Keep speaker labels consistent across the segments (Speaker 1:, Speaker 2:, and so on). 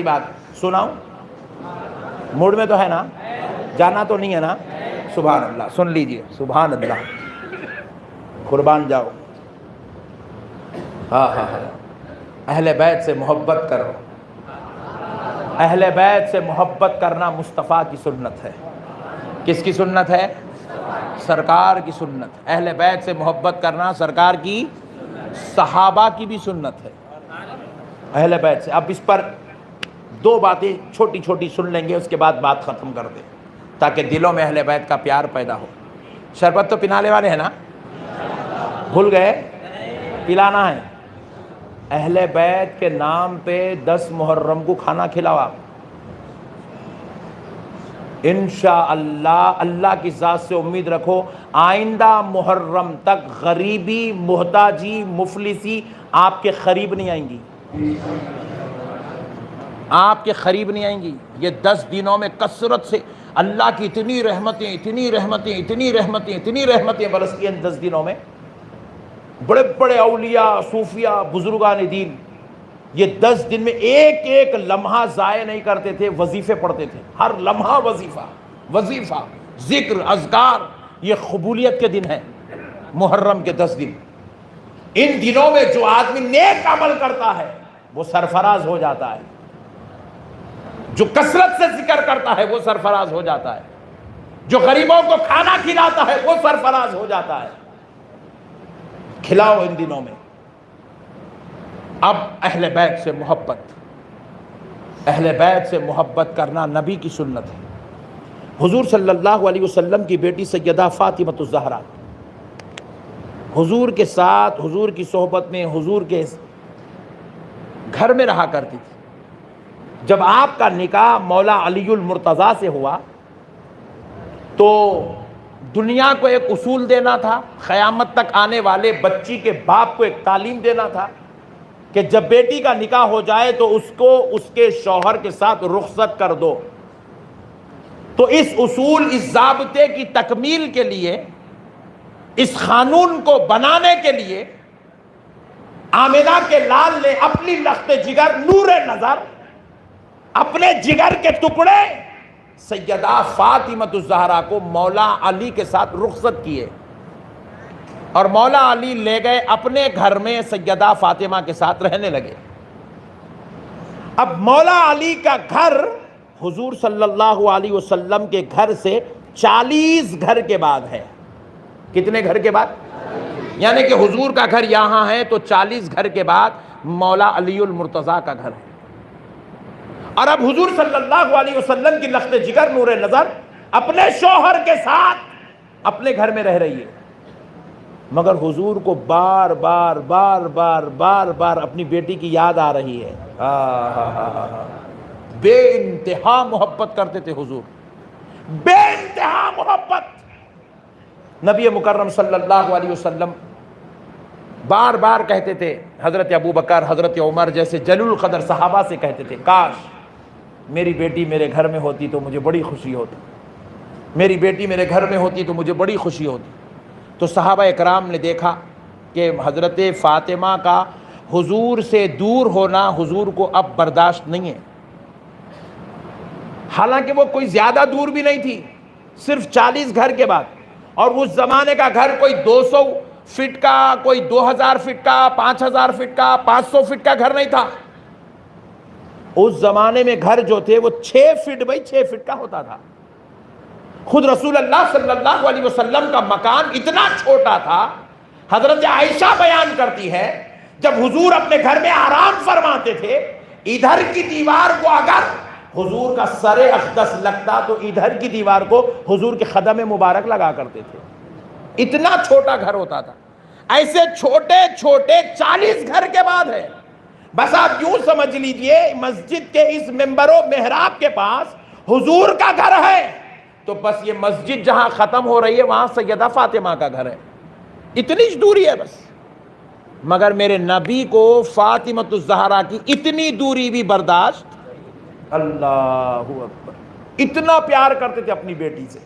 Speaker 1: بات سناؤں؟ موڈ میں تو ہے نا؟ جانا تو نہیں ہے نا؟ سبحان اللہ، سن لیجئے، سبحان اللہ، قربان جاؤ۔ ہاں ہاں ہاں، اہل بیت سے محبت کرو۔ اہل بیت سے محبت کرنا مصطفیٰ کی سنت ہے۔ کس کی سنت ہے؟ سرکار کی سنت۔ اہل بیت سے محبت کرنا سرکار کی، صحابہ کی بھی سنت ہے۔ اہل بیت سے، اب اس پر دو باتیں چھوٹی چھوٹی سن لیں گے، اس کے بعد بات ختم کر دیں تاکہ دلوں میں اہل بیت کا پیار پیدا ہو۔ شربت تو پلانے والے ہیں نا؟ بھول گئے؟ پلانا ہے۔ اہل بیت کے نام پہ 10 محرم کو کھانا کھلاؤ آپ، انشاءاللہ اللہ کی ذات سے امید رکھو آئندہ محرم تک غریبی، محتاجی، مفلسی آپ کے قریب نہیں آئیں گی، آپ کے قریب نہیں آئیں گی۔ یہ 10 دنوں میں کثرت سے اللہ کی اتنی رحمتیں، اتنی رحمتیں، اتنی رحمتیں، اتنی رحمتیں برستی ہیں 10 دنوں میں۔ بڑے بڑے اولیاء، صوفیاء، بزرگان دین یہ 10 دن میں ایک ایک لمحہ ضائع نہیں کرتے تھے، وظیفے پڑھتے تھے، ہر لمحہ وظیفہ، وظیفہ، ذکر، اذکار۔ یہ قبولیت کے دن ہیں محرم کے 10 دن۔ ان دنوں میں جو آدمی نیک عمل کرتا ہے وہ سرفراز ہو جاتا ہے، جو کثرت سے ذکر کرتا ہے وہ سرفراز ہو جاتا ہے، جو غریبوں کو کھانا کھلاتا ہے وہ سرفراز ہو جاتا ہے۔ کھلاؤ ان دنوں میں۔ اب اہل بیت سے محبت، اہل بیت سے محبت کرنا نبی کی سنت ہے۔ حضور صلی اللہ علیہ وسلم کی بیٹی سیدہ فاطمۃ الزہرا حضور کے ساتھ، حضور کی صحبت میں، حضور کے گھر میں رہا کرتی تھی۔ جب آپ کا نکاح مولا علی المرتضیٰ سے ہوا تو دنیا کو ایک اصول دینا تھا، قیامت تک آنے والے بچی کے باپ کو ایک تعلیم دینا تھا کہ جب بیٹی کا نکاح ہو جائے تو اس کو اس کے شوہر کے ساتھ رخصت کر دو۔ تو اس اصول، اس ضابطے کی تکمیل کے لیے، اس قانون کو بنانے کے لیے آمنہ کے لال نے اپنی لخت جگر، نور نظر، اپنے جگر کے ٹکڑے سیدہ فاطمۃ الزہرا کو مولا علی کے ساتھ رخصت کیے اور مولا علی لے گئے اپنے گھر میں، سیدہ فاطمہ کے ساتھ رہنے لگے۔ اب مولا علی کا گھر حضور صلی اللہ علیہ وسلم کے گھر سے 40 گھر کے بعد ہے۔ کتنے گھر کے بعد؟ یعنی کہ حضور کا گھر یہاں ہے تو 40 گھر کے بعد مولا علی المرتضیٰ کا گھر ہے۔ اور اب حضور صلی اللہ علیہ وسلم کی لخت جگر، نور نظر، اپنے شوہر کے ساتھ اپنے گھر میں رہ رہی ہے، مگر حضور کو بار بار بار بار بار بار اپنی بیٹی کی یاد آ رہی ہے۔ بے انتہا محبت کرتے تھے حضور، بے انتہا محبت۔ نبی مکرم صلی اللہ علیہ وسلم بار بار کہتے تھے، حضرت ابوبکر، حضرت عمر جیسے جلیل القدر صحابہ سے کہتے تھے، کاش میری بیٹی میرے گھر میں ہوتی تو مجھے بڑی خوشی ہوتی، میری بیٹی میرے گھر میں ہوتی تو مجھے بڑی خوشی ہوتی۔ تو صحابہ اکرام نے دیکھا کہ حضرت فاطمہ کا حضور سے دور ہونا حضور کو اب برداشت نہیں ہے، حالانکہ وہ کوئی زیادہ دور بھی نہیں تھی، صرف 40 گھر کے بعد، اور اس زمانے کا گھر کوئی 200 فٹ کا، کوئی 2000 فٹ کا، 5000 فٹ کا، 500 فٹ کا گھر نہیں تھا۔ اس زمانے میں گھر جو تھے وہ 6 فٹ بائی 6 فٹ کا ہوتا تھا۔ خود رسول اللہ صلی اللہ علیہ وسلم کا مکان اتنا چھوٹا تھا، حضرت عائشہ بیان کرتی ہے جب حضور اپنے گھر میں آرام فرماتے تھے، ادھر کی دیوار کو اگر حضور کا سر اقدس لگتا تو ادھر کی دیوار کو حضور کے قدم مبارک لگا کرتے تھے، اتنا چھوٹا گھر ہوتا تھا۔ ایسے چھوٹے چھوٹے 40 گھر کے بعد ہے۔ بس آپ یوں سمجھ لیجئے مسجد کے اس ممبر و محراب کے پاس حضور کا گھر ہے تو بس یہ مسجد جہاں ختم ہو رہی ہے وہاں سیدہ فاطمہ کا گھر ہے، اتنی دوری ہے بس۔ مگر میرے نبی کو فاطمۃ الزہرا کی اتنی دوری بھی برداشت، اللہ اکبر، اتنا پیار کرتے تھے اپنی بیٹی سے۔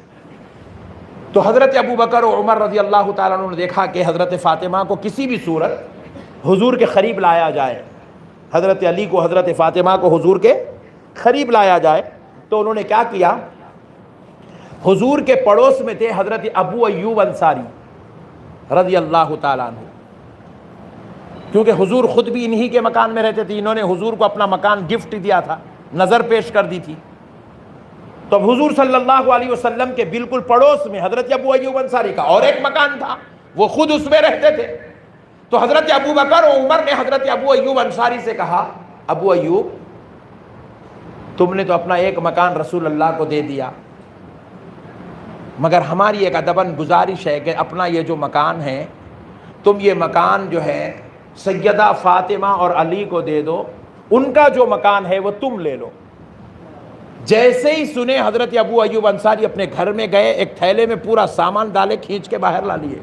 Speaker 1: تو حضرت ابوبکر و عمر رضی اللہ تعالیٰ عنہ نے دیکھا کہ حضرت فاطمہ کو کسی بھی صورت حضور کے قریب لایا جائے، حضرت علی کو، حضرت فاطمہ کو حضور کے قریب لایا جائے تو انہوں نے کیا کیا، حضور کے پڑوس میں تھے حضرت ابو ایوب انصاری رضی اللہ تعالیٰ عنہ، کیونکہ حضور خود بھی انہی کے مکان میں رہتے تھے، انہوں نے حضور کو اپنا مکان گفٹ دیا تھا، نظر پیش کر دی تھی، تو حضور صلی اللہ علیہ وسلم کے بالکل پڑوس میں حضرت ابو ایوب انصاری کا اور ایک مکان تھا، وہ خود اس میں رہتے تھے۔ تو حضرت ابو بکر و عمر نے حضرت ابو ایوب انصاری سے کہا، ابو ایوب تم نے تو اپنا ایک مکان رسول اللہ کو دے دیا، مگر ہماری ایک ادباً گزارش ہے کہ اپنا یہ جو مکان ہے تم یہ مکان جو ہے سیدہ فاطمہ اور علی کو دے دو، ان کا جو مکان ہے وہ تم لے لو۔ جیسے ہی سنے حضرت ابو ایوب انصاری اپنے گھر میں گئے، ایک تھیلے میں پورا سامان ڈالے، کھینچ کے باہر لا لیے،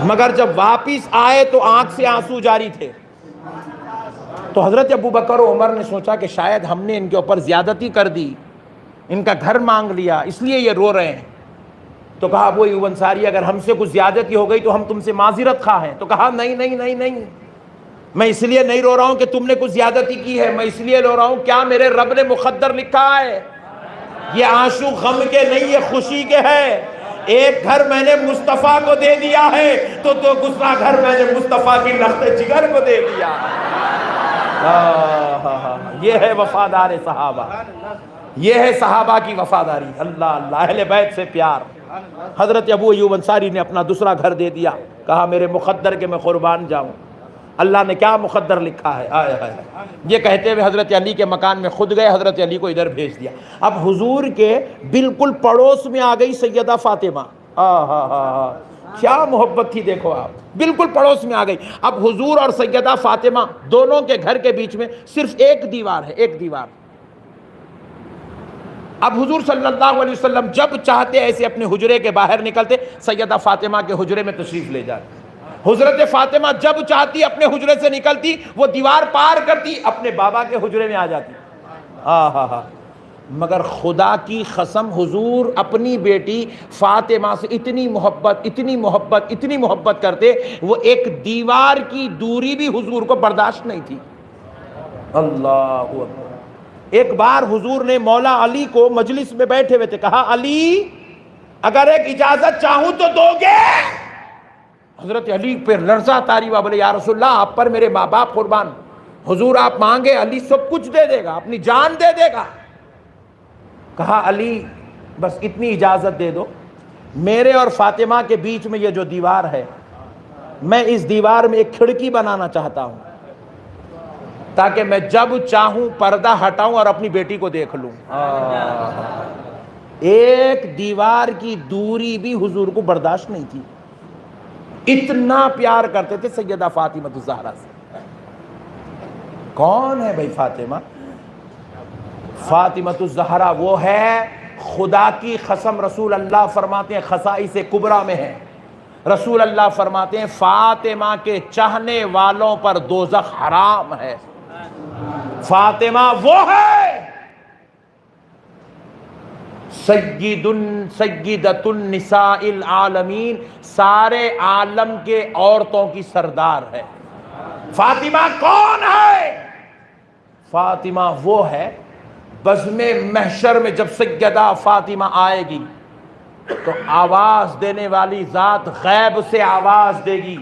Speaker 1: مگر جب واپس آئے تو آنکھ سے آنسو جاری تھے۔ تو حضرت ابو بکر و عمر نے سوچا کہ شاید ہم نے ان کے اوپر زیادتی کر دی، ان کا گھر مانگ لیا، اس لیے یہ رو رہے ہیں۔ تو کہا ابو ایوب انصاری اگر ہم سے کچھ زیادتی ہو گئی تو ہم تم سے معذرت خواہ ہیں۔ تو کہا نہیں نہیں نہیں نہیں، میں اس لیے نہیں رو رہا ہوں کہ تم نے کچھ زیادتی کی ہے، میں اس لیے رو رہا ہوں کیا میرے رب نے مقدر لکھا ہے، یہ آنسو غم کے نہیں، یہ خوشی کے ہے۔ ایک گھر میں نے مصطفیٰ کو دے دیا ہے تو دوسرا گھر میں نے مصطفیٰ کی لخت جگر کو دے دیا۔ یہ ہے وفادار صحابہ، یہ ہے صحابہ کی وفاداری۔ اللہ اللہ، اہل بیت سے پیار۔ حضرت ابو ایوب انصاری نے اپنا دوسرا گھر دے دیا، کہا میرے مقدر کے میں قربان جاؤں، اللہ نے کیا مقدر لکھا ہے۔ آئے آئے، یہ کہتے ہوئے حضرت علی کے مکان میں خود گئے، حضرت علی کو ادھر بھیج دیا۔ اب حضور کے بالکل پڑوس میں آ گئی سیدہ فاطمہ، کیا محبت تھی دیکھو آپ، بالکل پڑوس میں آ گئی۔ اب حضور اور سیدہ فاطمہ دونوں کے گھر کے بیچ میں صرف ایک دیوار ہے، ایک دیوار۔ اب حضور صلی اللہ علیہ وسلم جب چاہتے ایسے اپنے حجرے کے باہر نکلتے، سیدہ فاطمہ کے حجرے میں تشریف لے جاتے۔ حضرت فاطمہ جب چاہتی اپنے حجرے سے نکلتی، وہ دیوار پار کرتی اپنے بابا کے حجرے میں آ جاتی۔ مگر خدا کی قسم حضور اپنی بیٹی فاطمہ سے اتنی محبت اتنی محبت اتنی محبت کرتے، وہ ایک دیوار کی دوری بھی حضور کو برداشت نہیں تھی۔ اللہ اکبر۔ ایک بار حضور نے مولا علی کو مجلس میں بیٹھے ہوئے تھے، کہا علی اگر ایک اجازت چاہوں تو دو گے؟ حضرت علی پہ لرزہ طاری ہوا، بولے یا رسول اللہ آپ پر میرے ماں باپ قربان، حضور آپ مانگے علی سب کچھ دے دے گا، اپنی جان دے دے گا۔ کہا علی بس اتنی اجازت دے دو، میرے اور فاطمہ کے بیچ میں یہ جو دیوار ہے، میں اس دیوار میں ایک کھڑکی بنانا چاہتا ہوں تاکہ میں جب چاہوں پردہ ہٹاؤں اور اپنی بیٹی کو دیکھ لوں۔ ایک دیوار کی دوری بھی حضور کو برداشت نہیں تھی، اتنا پیار کرتے تھے سیدہ فاطمہ الزہرا سے۔ کون ہے بھائی فاطمہ؟ فاطمہ الزہرا وہ ہے، خدا کی قسم رسول اللہ فرماتے ہیں خصائص کبریٰ میں ہے، رسول اللہ فرماتے ہیں فاطمہ کے چاہنے والوں پر دوزخ حرام ہے۔ فاطمہ وہ ہے سیدۃ النساء العالمین، سارے عالم کے عورتوں کی سردار ہے۔ فاطمہ کون ہے؟ فاطمہ وہ ہے بزم محشر میں جب سیدہ فاطمہ آئے گی تو آواز دینے والی ذات غیب سے آواز دے گی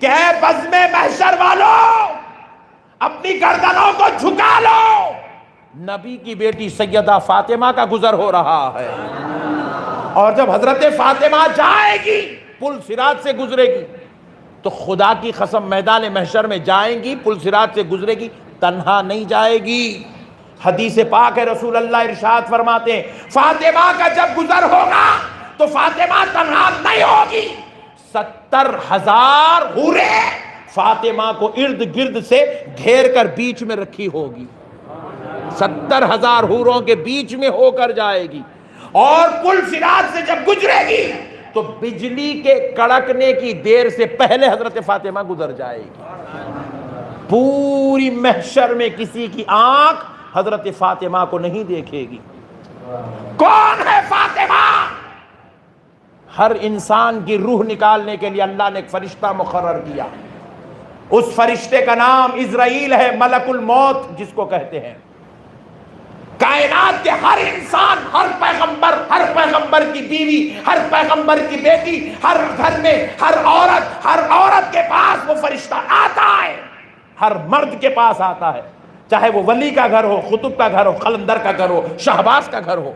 Speaker 1: کہ اے بزم محشر والوں اپنی گردنوں کو جھکا لو، نبی کی بیٹی سیدہ فاطمہ کا گزر ہو رہا ہے۔ اور جب حضرت فاطمہ جائے گی، پل صراط سے گزرے گی، تو خدا کی قسم میدان محشر میں جائیں گی، پل صراط سے گزرے گی، تنہا نہیں جائے گی۔ حدیث پاک ہے، رسول اللہ ارشاد فرماتے ہیں فاطمہ کا جب گزر ہوگا تو فاطمہ تنہا نہیں ہوگی، 70,000 حوریں فاطمہ کو ارد گرد سے گھیر کر بیچ میں رکھی ہوگی، 70,000 حوروں کے بیچ میں ہو کر جائے گی، اور پل صراط سے جب گزرے گی تو بجلی کے کڑکنے کی دیر سے پہلے حضرت فاطمہ گزر جائے گی۔ پوری محشر میں کسی کی آنکھ حضرت فاطمہ کو نہیں دیکھے گی۔ کون ہے فاطمہ؟ ہر انسان کی روح نکالنے کے لیے اللہ نے ایک فرشتہ مقرر کیا، اس فرشتے کا نام عزرائیل ہے، ملک الموت جس کو کہتے ہیں۔ کائنات کے ہر انسان، ہر پیغمبر کی بیوی، ہر پیغمبر کی بیٹی، ہر گھر میں ہر عورت کے پاس وہ فرشتہ آتا ہے، ہر مرد کے پاس آتا ہے، چاہے وہ ولی کا گھر ہو، خطب کا گھر ہو، قلندر کا گھر ہو، شہباز کا گھر ہو،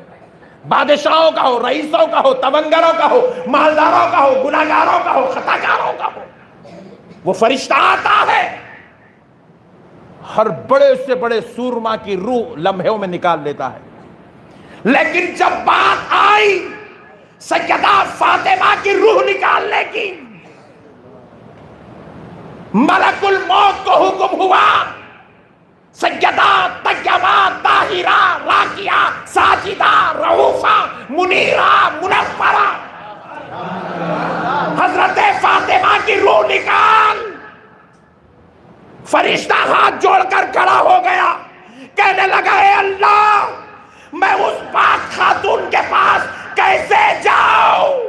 Speaker 1: بادشاہوں کا ہو، رئیسوں کا ہو، تونگروں کا ہو، مالداروں کا ہو، گناہگاروں کا ہو، خطاکاروں کا ہو، وہ فرشتہ آتا ہے، ہر بڑے سے بڑے سورما کی روح لمحوں میں نکال لیتا ہے۔ لیکن جب بات آئی سیدہ فاطمہ کی روح نکالنے کی، ملک الموت کو حکم ہوا سیدہ طیبہ طاہرہ راکیہ ساجدہ رؤوفہ منیرہ منورہ، حضرت فاطمہ کی روح نکال۔ فرشتہ ہاتھ جوڑ کر کھڑا ہو گیا، کہنے لگا اے اللہ، میں اس پاک خاتون کے پاس کیسے جاؤں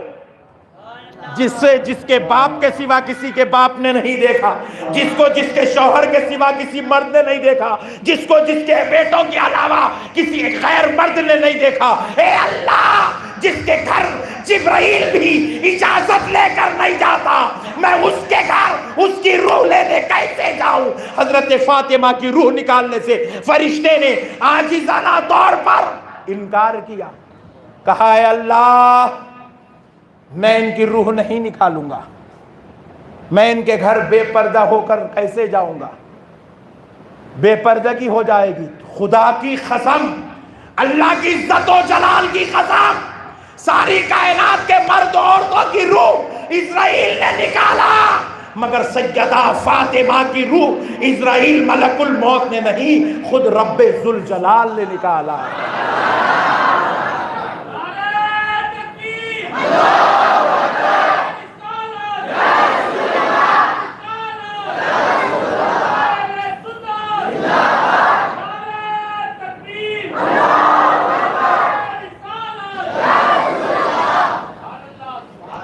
Speaker 1: جس کے باپ کے سوا کسی کے باپ نے نہیں دیکھا، جس کے شوہر کے سوا کسی مرد نے نہیں دیکھا، جس کے بیٹوں کے علاوہ کسی غیر مرد نے نہیں دیکھا۔ اے اللہ، جس کے گھر جبرائیل بھی اجازت لے کر نہیں جاتا، میں اس کے گھر اس کی روح لینے کیسے جاؤں؟ حضرت فاطمہ کی روح نکالنے سے فرشتے نے عاجزانہ طور پر انکار کیا، کہا اے اللہ، میں ان کی روح نہیں نکالوں گا، میں ان کے گھر بے پردہ ہو کر کیسے جاؤں گا؟ بے پردگی ہو جائے گی۔ خدا کی قسم، اللہ کی عزت و جلال کی قسم، ساری کائنات کے مرد و عورتوں کی روح اسرائیل نے نکالا، مگر سیدہ فاطمہ کی روح اسرائیل ملک الموت نے نہیں، خود رب ذوالجلال نے نکالا۔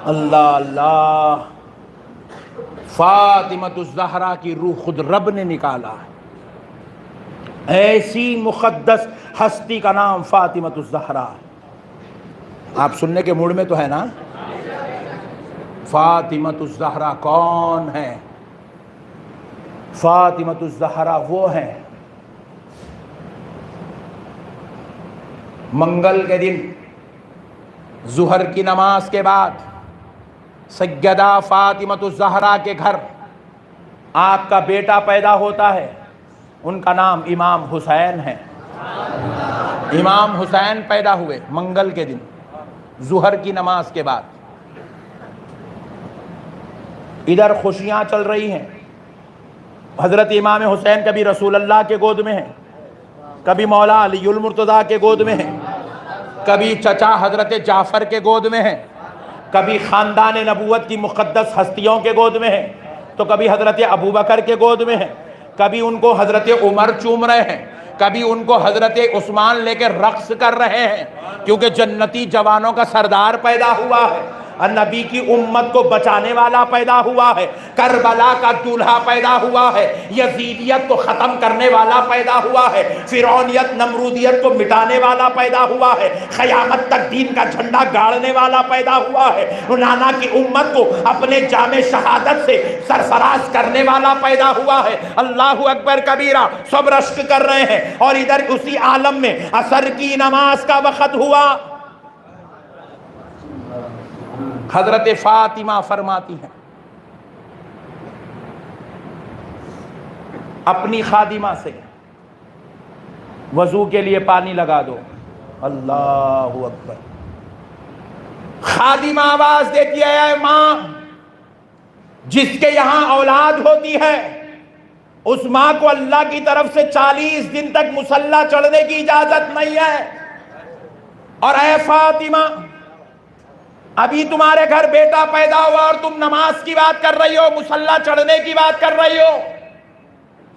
Speaker 1: اللہ اللہ، فاطمۃ الزہرا کی روح خود رب نے نکالا۔ ایسی مقدس ہستی کا نام فاطمۃ الزہرا۔ آپ سننے کے موڈ میں تو ہے نا؟ فاطمۃ الزہرا کون ہے؟ فاطمۃ الزہرا وہ ہیں منگل کے دن ظہر کی نماز کے بعد سیدہ فاطمۃ الزہرا کے گھر آپ کا بیٹا پیدا ہوتا ہے، ان کا نام امام حسین ہے۔ امام حسین پیدا ہوئے منگل کے دن ظہر کی نماز کے بعد۔ ادھر خوشیاں چل رہی ہیں، حضرت امام حسین کبھی رسول اللہ کے گود میں ہیں، کبھی مولا علی المرتضیٰ کے گود میں ہیں، کبھی چچا حضرت جعفر کے گود میں ہیں، کبھی خاندان نبوت کی مقدس ہستیوں کے گود میں ہیں، تو کبھی حضرت ابوبکر کے گود میں ہیں، کبھی ان کو حضرت عمر چوم رہے ہیں، کبھی ان کو حضرت عثمان لے کے رقص کر رہے ہیں، کیونکہ جنتی جوانوں کا سردار پیدا ہوا ہے، نبی کی امت کو بچانے والا پیدا ہوا ہے، کربلا کا دولہا پیدا ہوا ہے، یزیدیت کو ختم کرنے والا پیدا ہوا ہے، فرعونیت نمرودیت کو مٹانے والا پیدا ہوا ہے، قیامت تک دین کا جھنڈا گاڑنے والا پیدا ہوا ہے، نانا کی امت کو اپنے جام شہادت سے سرفراز کرنے والا پیدا ہوا ہے۔ اللہ اکبر کبیرہ، سب رشک کر رہے ہیں، اور ادھر اسی عالم میں عصر کی نماز کا وقت ہوا۔ حضرت فاطمہ فرماتی ہیں اپنی خادمہ سے، وضو کے لیے پانی لگا دو۔ اللہ اکبر۔ خادمہ آواز دیتی ہے اے ماں، جس کے یہاں اولاد ہوتی ہے اس ماں کو اللہ کی طرف سے 40 دن تک مصلی چڑھنے کی اجازت نہیں ہے۔ اور اے فاطمہ، ابھی تمہارے گھر بیٹا پیدا ہوا اور تم نماز کی بات کر رہی ہو، مصلی چڑھنے کی بات کر رہی ہو۔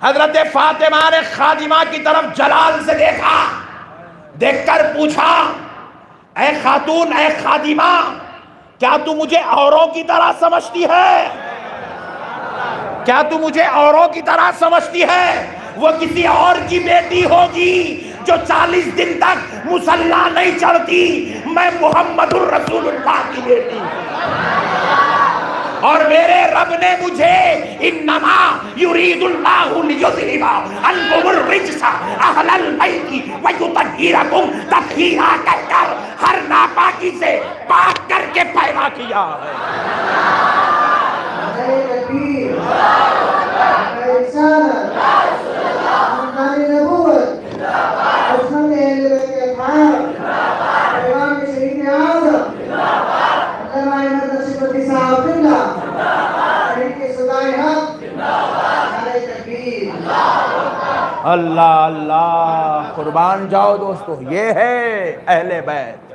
Speaker 1: حضرت فاطمہ نے خادمہ کی طرف جلال سے دیکھا، دیکھ کر پوچھا اے خاتون، اے خادمہ، کیا تو مجھے اوروں کی طرح سمجھتی ہے؟ کیا تو مجھے اوروں کی طرح سمجھتی ہے؟ وہ کسی اور کی بیٹی ہوگی جو 40 دن تک مصلی نہیں چڑھتی، میں محمد الرسول اللہ کی بیٹی اور میرے رب نے مجھے انما یرید اللہ لیذہب عنکم الرجس اہل البیت ویطہرکم تطہیرا کہہ کر ہر ناپاکی سے پاک کر کے پیدا کیا ہے۔ اللہ اللہ، قربان جاؤ دوستو، یہ ہے اہل بیت۔